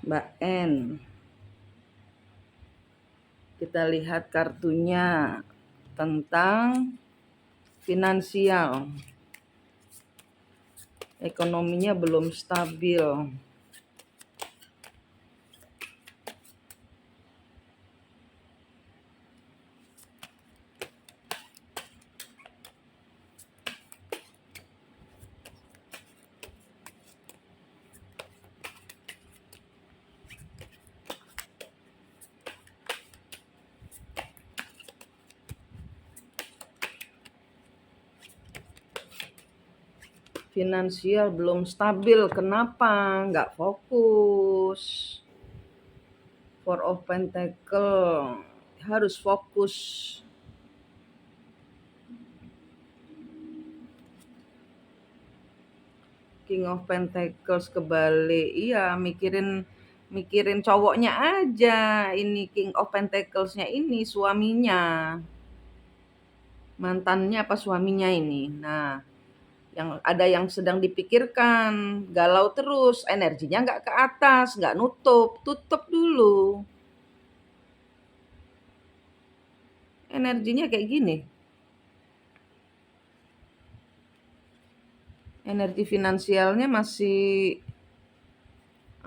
Mbak N. Kita lihat kartunya tentang finansial. Ekonominya belum stabil. Finansial belum stabil. Kenapa? Nggak fokus. Four of Pentacle. Harus fokus. King of Pentacles kebalik. Iya, mikirin cowoknya aja. Ini King of Pentacles-nya ini suaminya. Mantannya apa suaminya ini. Nah, yang sedang dipikirkan, galau terus, energinya nggak ke atas, nggak tutup dulu. Energinya kayak gini. Energi finansialnya masih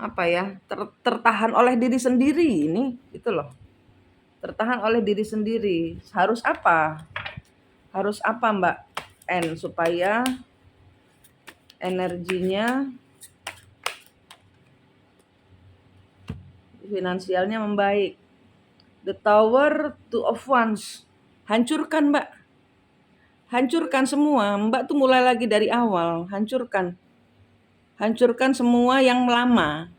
apa ya, tertahan oleh diri sendiri ini, itu loh. Tertahan oleh diri sendiri. Harus apa? Harus apa Mbak N supaya energinya finansialnya membaik? The Tower, Two of Wands. Hancurkan Mbak. Hancurkan semua. Mbak tuh mulai lagi dari awal. Hancurkan. Hancurkan semua yang lama.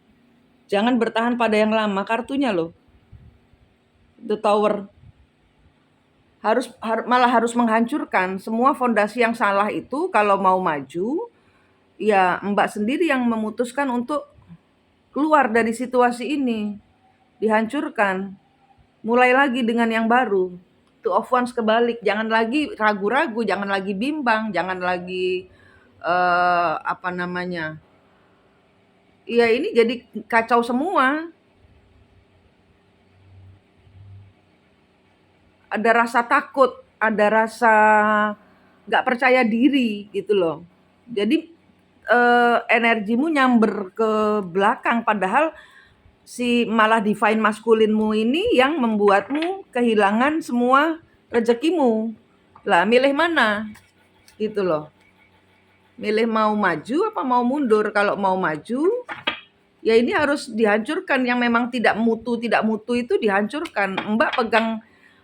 Jangan bertahan pada yang lama. Kartunya loh. The Tower. Malah harus menghancurkan semua fondasi yang salah itu. Kalau mau maju, ya Mbak sendiri yang memutuskan untuk keluar dari situasi ini. Dihancurkan. Mulai lagi dengan yang baru. Two of Wands kebalik. Jangan lagi ragu-ragu, jangan lagi bimbang, jangan lagi Iya, ini jadi kacau semua. Ada rasa takut, ada rasa nggak percaya diri gitu loh. Jadi energimu nyamber ke belakang, padahal malah divine maskulinmu ini yang membuatmu kehilangan semua rezekimu. Lah milih mana? Gitu loh. Milih mau maju apa mau mundur? Kalau mau maju, ya ini harus dihancurkan. Yang memang tidak mutu itu dihancurkan.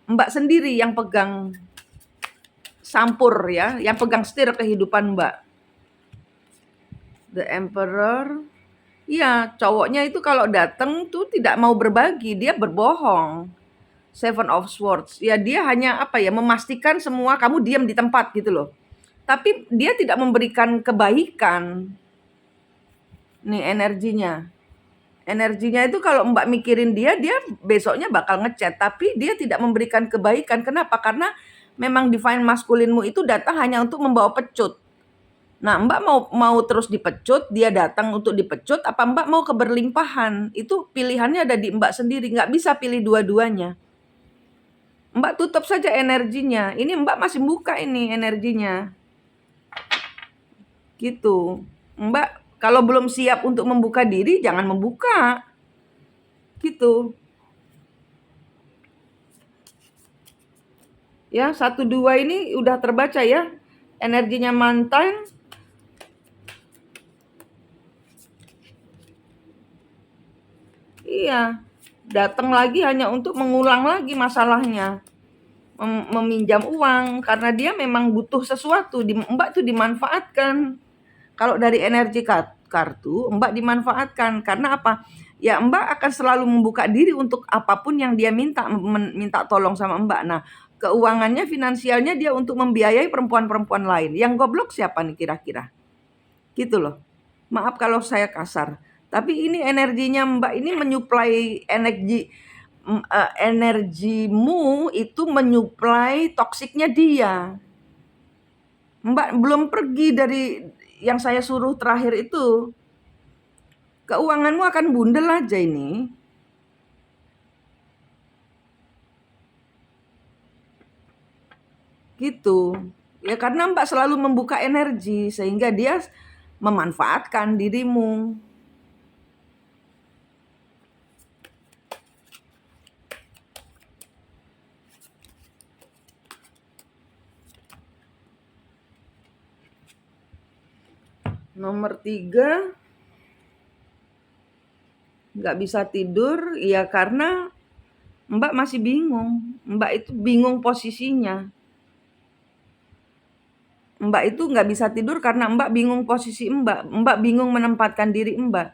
Mbak sendiri yang pegang sampur ya, yang pegang setir kehidupan Mbak. The Emperor. Iya, cowoknya itu kalau datang tuh tidak mau berbagi, dia berbohong. Seven of Swords. Ya dia hanya memastikan semua kamu diam di tempat gitu loh. Tapi dia tidak memberikan kebaikan. Nih energinya. Energinya itu kalau Mbak mikirin dia besoknya bakal ngechat. Tapi dia tidak memberikan kebaikan. Kenapa? Karena memang divine maskulinmu itu datang hanya untuk membawa pecut. Nah, Mbak mau terus dipecut, dia datang untuk dipecut, apa Mbak mau keberlimpahan? Itu pilihannya ada di Mbak sendiri, nggak bisa pilih dua-duanya. Mbak tutup saja energinya. Ini Mbak masih buka ini energinya. Gitu. Mbak kalau belum siap untuk membuka diri, jangan membuka. Gitu. Ya, 1, 2 ini udah terbaca ya. Energinya mantan. Iya. Datang lagi hanya untuk mengulang lagi masalahnya. Meminjam uang karena dia memang butuh sesuatu. Mbak tuh dimanfaatkan. Kalau dari energi kartu, Mbak dimanfaatkan. Karena apa? Ya Mbak akan selalu membuka diri untuk apapun yang dia minta tolong sama Mbak. Nah, keuangannya, finansialnya dia untuk membiayai perempuan-perempuan lain. Yang goblok siapa nih kira-kira? Gitu loh. Maaf kalau saya kasar. Tapi ini energinya Mbak ini menyuplai energimu itu menyuplai toksiknya dia. Mbak belum pergi dari yang saya suruh terakhir itu. Keuanganmu akan bundel aja ini. Gitu. Ya karena Mbak selalu membuka energi sehingga dia memanfaatkan dirimu. Nomor 3, nggak bisa tidur, ya karena Mbak masih bingung. Mbak itu bingung posisinya. Mbak itu nggak bisa tidur karena Mbak bingung posisi Mbak. Mbak bingung menempatkan diri Mbak.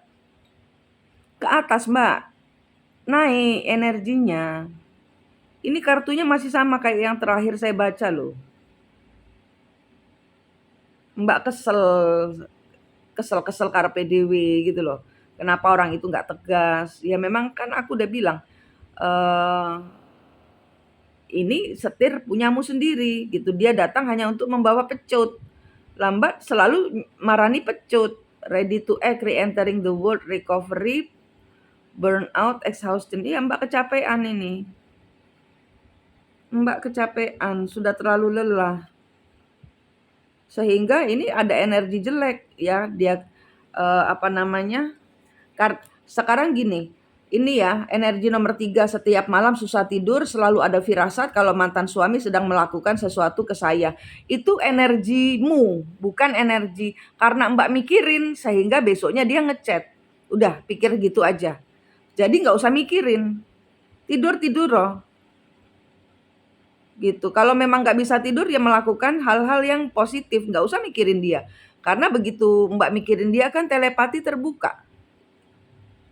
Ke atas Mbak, naik energinya. Ini kartunya masih sama kayak yang terakhir saya baca loh. Mbak kesel karpe dewe gitu loh. Kenapa orang itu nggak tegas? Ya memang kan aku udah bilang, eh ini setir punyamu sendiri gitu. Dia datang hanya untuk membawa pecut. Lambat selalu marani pecut. Ready to act, re-entering the world, recovery, burnout, exhaustion. Iya Mbak kecapean ini. Mbak kecapean, sudah terlalu lelah. Sehingga ini ada energi jelek ya. Dia apa namanya? Sekarang gini, ini ya energi nomor 3, setiap malam susah tidur, selalu ada firasat kalau mantan suami sedang melakukan sesuatu ke saya. Itu energimu, bukan energi karena Mbak mikirin sehingga besoknya dia ngechat. Udah pikir gitu aja. Jadi nggak usah mikirin. Tidur loh. Gitu. Kalau memang nggak bisa tidur ya melakukan hal-hal yang positif, nggak usah mikirin dia. Karena begitu Mbak mikirin dia kan telepati terbuka.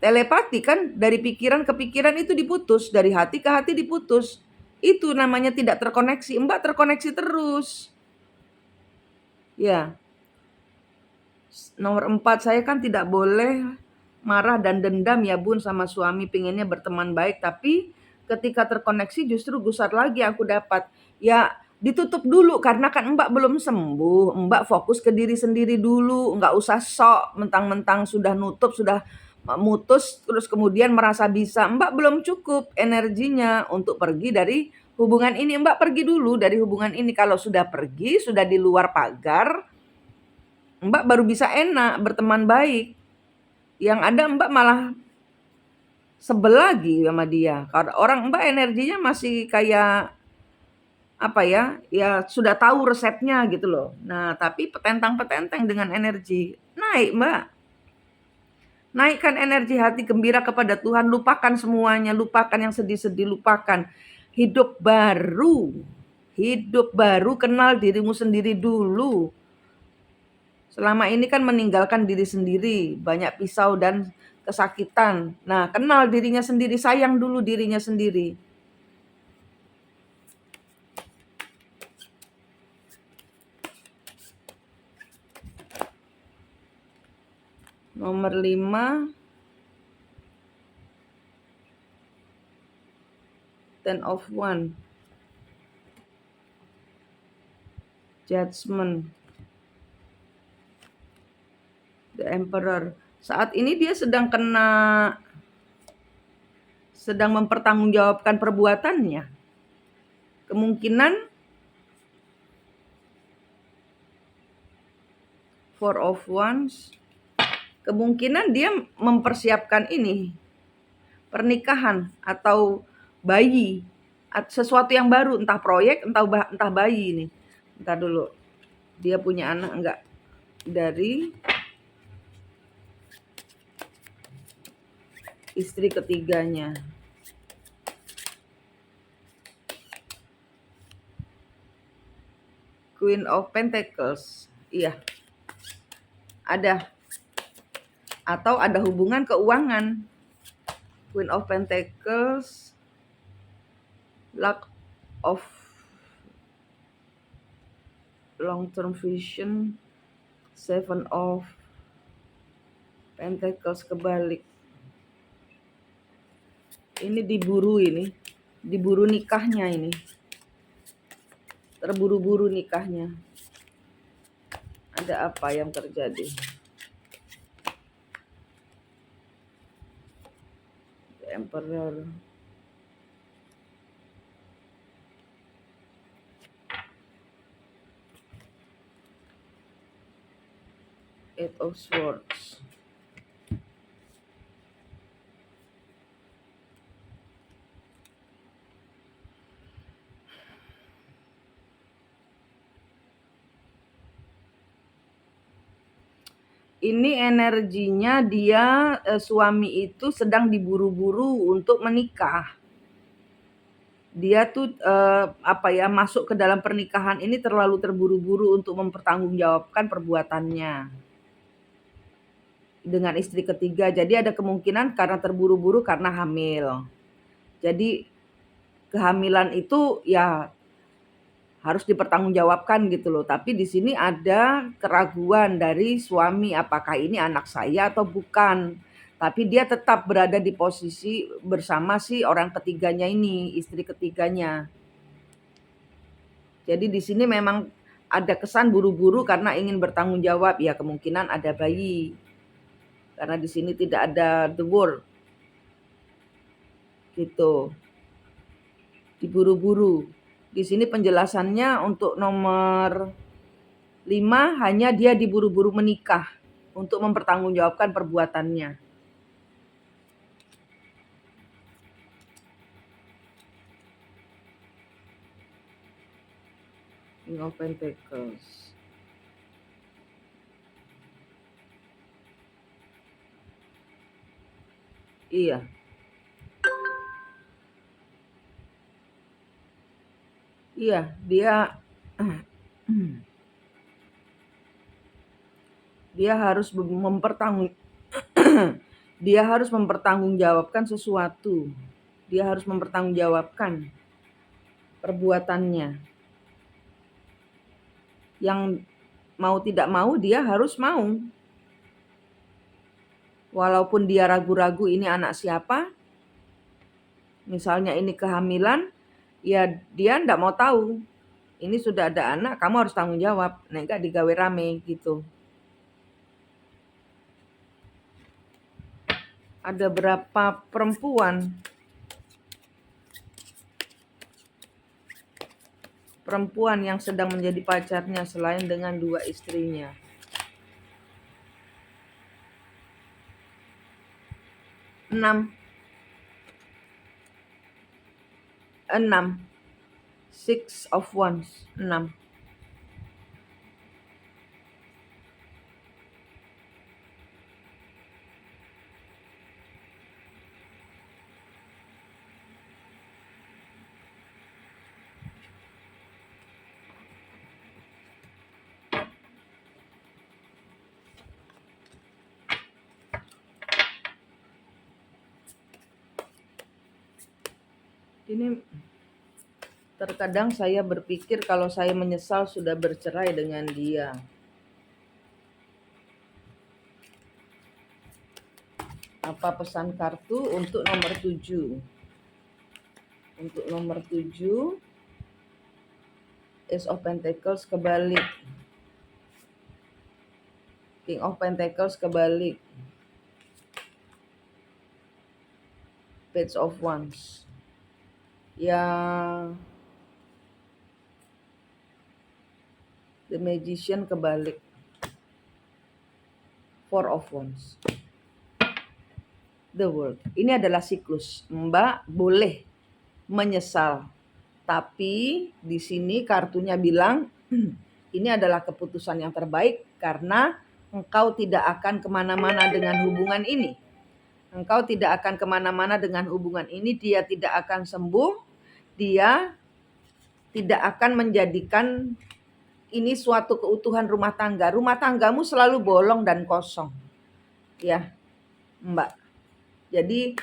Telepati kan dari pikiran ke pikiran itu diputus, dari hati ke hati diputus. Itu namanya tidak terkoneksi. Mbak terkoneksi terus. Ya, nomor 4, saya kan tidak boleh marah dan dendam ya Bun sama suami, pinginnya berteman baik, tapi ketika terkoneksi justru gusar lagi aku dapat. Ya ditutup dulu karena kan Mbak belum sembuh. Mbak fokus ke diri sendiri dulu, nggak usah sok mentang-mentang sudah nutup, sudah mutus terus kemudian merasa bisa. Mbak belum cukup energinya untuk pergi dari hubungan ini. Mbak pergi dulu dari hubungan ini. Kalau sudah pergi, sudah di luar pagar, Mbak baru bisa enak berteman baik. Yang ada Mbak malah sebel lagi sama dia. Karena orang Mbak energinya masih kayak apa ya? Ya sudah tahu resepnya gitu loh. Nah, tapi petentang-petenteng dengan energi. Naik, Mbak. Naikkan energi hati gembira kepada Tuhan, lupakan semuanya, lupakan yang sedih-sedih, lupakan. Hidup baru. Hidup baru, kenal dirimu sendiri dulu. Selama ini kan meninggalkan diri sendiri, banyak pisau dan kesakitan. Nah, kenal dirinya sendiri, sayang dulu dirinya sendiri. Nomor 5, Ten of One, Judgment, The Emperor. Saat ini dia sedang mempertanggungjawabkan perbuatannya. Kemungkinan Four of Wands, kemungkinan dia mempersiapkan ini, pernikahan atau bayi, sesuatu yang baru, entah proyek, entah bayi ini. Entar dulu, dia punya anak enggak? Dari istri ketiganya. Queen of Pentacles, iya. Ada. Atau ada hubungan keuangan. Queen of Pentacles, Luck of long term vision, Seven of Pentacles kebalik. Ini diburu nikahnya ini. Terburu-buru nikahnya. Ada apa yang terjadi? Emperor. Eight of Swords. Ini energinya dia, suami itu sedang diburu-buru untuk menikah. Dia tuh, masuk ke dalam pernikahan ini terlalu terburu-buru untuk mempertanggungjawabkan perbuatannya dengan istri ketiga. Jadi ada kemungkinan karena terburu-buru karena hamil. Jadi kehamilan itu ya harus dipertanggungjawabkan gitu loh. Tapi di sini ada keraguan dari suami, apakah ini anak saya atau bukan. Tapi dia tetap berada di posisi bersama si orang ketiganya ini, istri ketiganya. Jadi di sini memang ada kesan buru-buru karena ingin bertanggung jawab, ya kemungkinan ada bayi. Karena di sini tidak ada the word. Gitu. Diburu-buru. Di sini penjelasannya untuk nomor 5 hanya dia diburu-buru menikah untuk mempertanggungjawabkan perbuatannya. King of Pentacles. Iya. Iya, dia harus dia harus mempertanggungjawabkan sesuatu. Dia harus mempertanggungjawabkan perbuatannya. Yang mau tidak mau dia harus mau. Walaupun dia ragu-ragu ini anak siapa, misalnya ini kehamilan, ya dia ndak mau tahu. Ini sudah ada anak, kamu harus tanggung jawab. Nek gak digawe rame gitu. Ada berapa perempuan yang sedang menjadi pacarnya selain dengan 2 istrinya? 6. 6 of Wands. 6. Ini terkadang saya berpikir kalau saya menyesal sudah bercerai dengan dia. Apa pesan kartu untuk nomor 7? Untuk nomor 7, Ace of Pentacles kebalik. King of Pentacles kebalik. Page of Wands. Ya, The Magician kebalik. Four of Wands. The World. Ini adalah siklus. Mbak boleh menyesal. Tapi di sini kartunya bilang ini adalah keputusan yang terbaik karena engkau tidak akan kemana-mana dengan hubungan ini. Engkau tidak akan kemana-mana dengan hubungan ini. Dia tidak akan sembuh. Dia tidak akan menjadikan ini suatu keutuhan rumah tangga. Rumah tanggamu selalu bolong dan kosong. Ya, Mbak. Jadi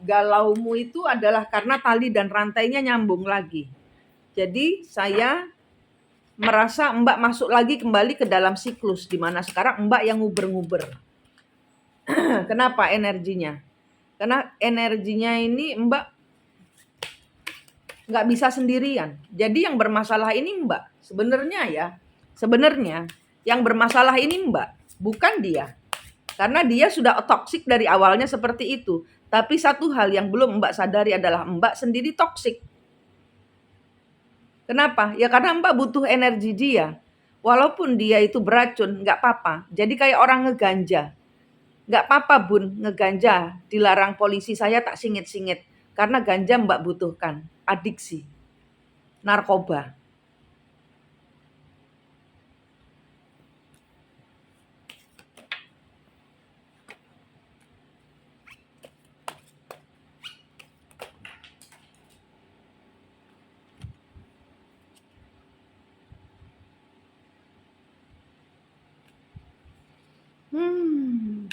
galaumu itu adalah karena tali dan rantainya nyambung lagi. Jadi saya merasa Mbak masuk lagi kembali ke dalam siklus di mana sekarang Mbak yang nguber-nguber. Kenapa energinya? Karena energinya ini Mbak nggak bisa sendirian. Jadi yang bermasalah ini Mbak. Sebenarnya yang bermasalah ini Mbak, bukan dia. Karena dia sudah toksik dari awalnya seperti itu. Tapi satu hal yang belum Mbak sadari adalah Mbak sendiri toksik. Kenapa? Ya karena Mbak butuh energi dia. Walaupun dia itu beracun, nggak apa-apa. Jadi kayak orang ngeganja. Nggak apa-apa bun, ngeganja. Dilarang polisi, saya tak singit-singit. Karena ganja Mbak butuhkan. Adiksi. Narkoba.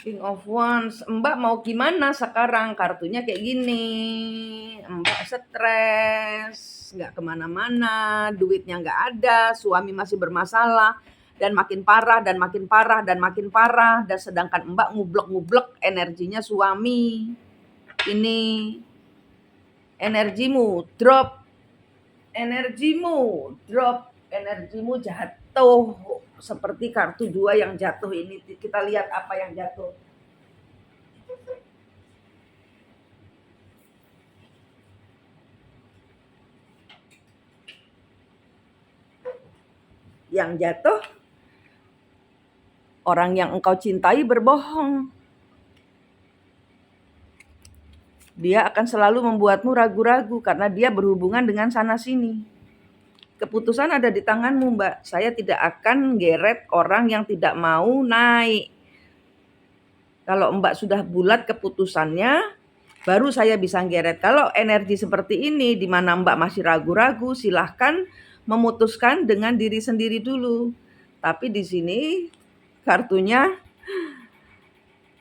King of Wands. Mbak mau gimana sekarang? Kartunya kayak gini. Mbak stres, nggak kemana-mana, duitnya nggak ada, suami masih bermasalah, dan makin parah, dan makin parah, dan makin parah. Dan sedangkan Mbak ngublek-ngublek energinya suami. Ini energimu drop, energimu jatuh. Seperti kartu 2 yang jatuh ini. Kita lihat apa yang jatuh. Yang jatuh, orang yang engkau cintai berbohong. Dia akan selalu membuatmu ragu-ragu karena dia berhubungan dengan sana-sini. Keputusan ada di tanganmu, Mbak. Saya tidak akan geret orang yang tidak mau naik. Kalau Mbak sudah bulat keputusannya, baru saya bisa geret. Kalau energi seperti ini, di mana Mbak masih ragu-ragu, silahkan memutuskan dengan diri sendiri dulu. Tapi di sini kartunya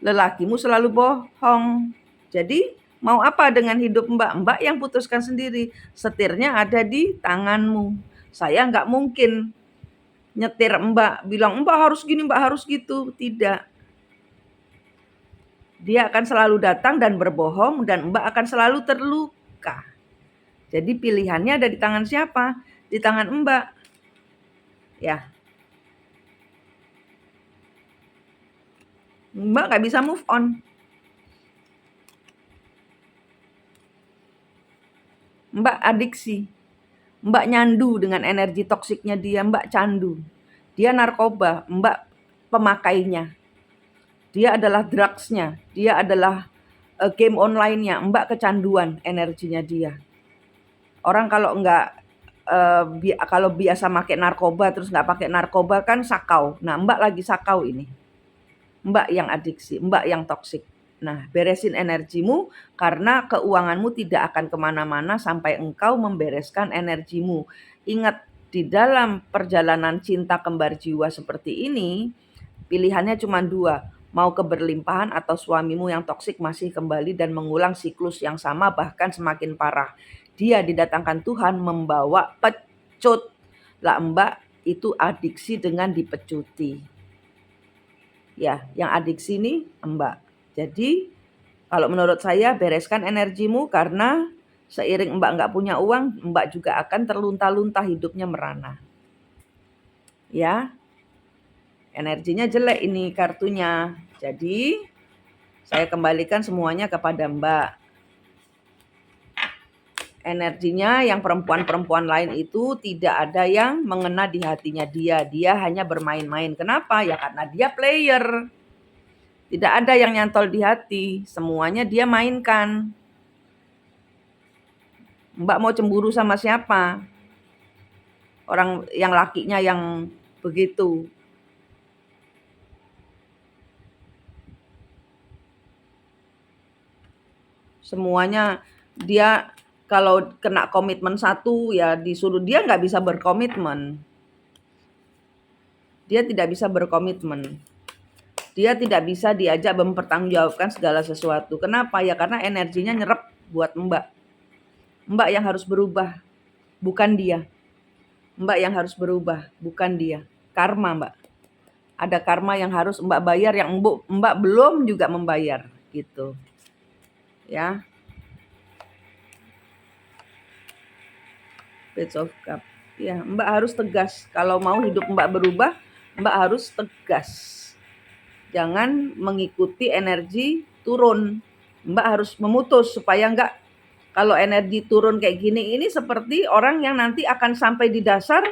lelakimu selalu bohong. Jadi mau apa dengan hidup Mbak? Mbak yang putuskan sendiri. Setirnya ada di tanganmu. Saya nggak mungkin nyetir Mbak, bilang Mbak harus gini, Mbak harus gitu. Tidak. Dia akan selalu datang dan berbohong dan Mbak akan selalu terluka. Jadi pilihannya ada di tangan siapa? Di tangan Mbak. Ya. Mbak nggak bisa move on. Mbak adiksi. Mbak nyandu dengan energi toksiknya dia, Mbak candu. Dia narkoba, Mbak pemakainya. Dia adalah drugsnya, dia adalah game online-nya, Mbak kecanduan energinya dia. Orang kalau kalau biasa pakai narkoba terus nggak pakai narkoba kan sakau. Nah, Mbak lagi sakau ini. Mbak yang adiksi, Mbak yang toksik. Nah, beresin energimu karena keuanganmu tidak akan kemana-mana sampai engkau membereskan energimu. Ingat, di dalam perjalanan cinta kembar jiwa seperti ini, pilihannya cuma 2, mau keberlimpahan atau suamimu yang toksik masih kembali dan mengulang siklus yang sama bahkan semakin parah. Dia didatangkan Tuhan membawa pecut. Lah Mbak itu adiksi dengan dipecuti. Ya, yang adiksi ini Mbak. Jadi kalau menurut saya bereskan energimu karena seiring Mbak nggak punya uang, Mbak juga akan terlunta-lunta hidupnya merana. Ya, energinya jelek ini kartunya. Jadi saya kembalikan semuanya kepada Mbak. Energinya yang perempuan-perempuan lain itu tidak ada yang mengena di hatinya dia. Dia hanya bermain-main. Kenapa? Ya karena dia player. Tidak ada yang nyantol di hati. Semuanya dia mainkan. Mbak mau cemburu sama siapa? Orang yang lakinya yang begitu. Semuanya dia kalau kena komitmen satu ya disuruh, dia nggak bisa berkomitmen. Dia tidak bisa berkomitmen. Dia tidak bisa diajak mempertanggungjawabkan segala sesuatu. Kenapa? Ya karena energinya nyerap buat Mbak. Mbak yang harus berubah, bukan dia. Mbak yang harus berubah, bukan dia. Karma, Mbak. Ada karma yang harus Mbak bayar yang Mbak belum juga membayar gitu. Ya. Page of Cup. Ya, Mbak harus tegas. Kalau mau hidup Mbak berubah, Mbak harus tegas. Jangan mengikuti energi turun. Mbak harus memutus supaya enggak, kalau energi turun kayak gini ini seperti orang yang nanti akan sampai di dasar,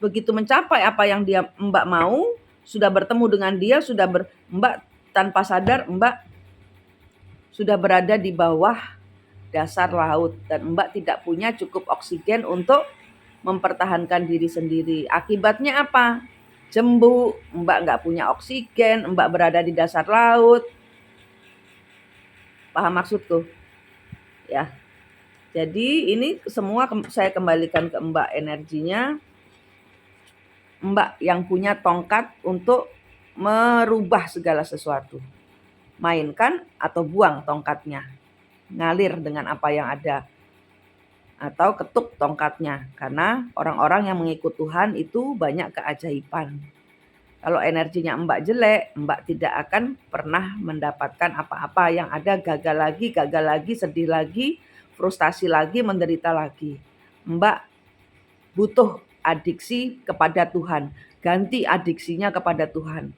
begitu mencapai apa yang Mbak mau, sudah bertemu dengan dia, Mbak tanpa sadar Mbak sudah berada di bawah dasar laut dan Mbak tidak punya cukup oksigen untuk mempertahankan diri sendiri. Akibatnya apa? Jembuk, Mbak nggak punya oksigen, Mbak berada di dasar laut. Paham maksudku? Ya. Jadi ini semua saya kembalikan ke Mbak energinya. Mbak yang punya tongkat untuk merubah segala sesuatu. Mainkan atau buang tongkatnya. Ngalir dengan apa yang ada. Atau ketuk tongkatnya. Karena orang-orang yang mengikut Tuhan itu banyak keajaiban. Kalau energinya Mbak jelek, Mbak tidak akan pernah mendapatkan apa-apa, yang ada gagal lagi, sedih lagi, frustasi lagi, menderita lagi. Mbak butuh adiksi kepada Tuhan. Ganti adiksinya kepada Tuhan.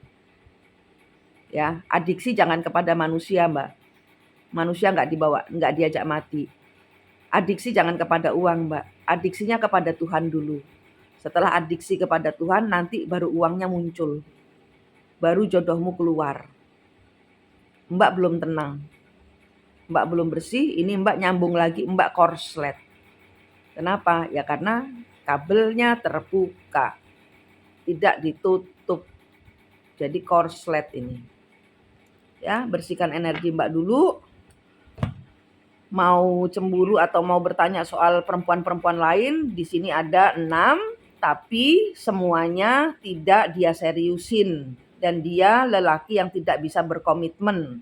Ya, adiksi jangan kepada manusia, Mbak. Manusia nggak diajak mati. Adiksi jangan kepada uang, Mbak. Adiksinya kepada Tuhan dulu. Setelah adiksi kepada Tuhan, nanti baru uangnya muncul. Baru jodohmu keluar. Mbak belum tenang. Mbak belum bersih, ini Mbak nyambung lagi, Mbak korslet. Kenapa? Ya karena kabelnya terbuka. Tidak ditutup. Jadi korslet ini. Ya, bersihkan energi Mbak dulu. Mau cemburu atau mau bertanya soal perempuan-perempuan lain, di sini ada 6, tapi semuanya tidak dia seriusin. Dan dia lelaki yang tidak bisa berkomitmen.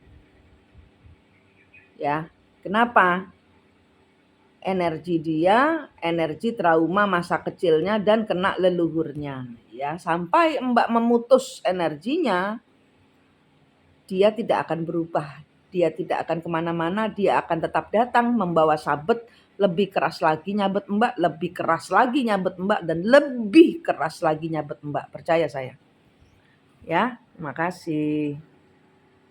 Ya, kenapa? Energi dia, energi trauma masa kecilnya dan kena leluhurnya. Ya, sampai Mbak memutus energinya, dia tidak akan berubah. Dia tidak akan kemana-mana, dia akan tetap datang membawa sabet, lebih keras lagi nyabet Mbak, lebih keras lagi nyabet Mbak, dan lebih keras lagi nyabet Mbak. Percaya saya. Ya, terima kasih.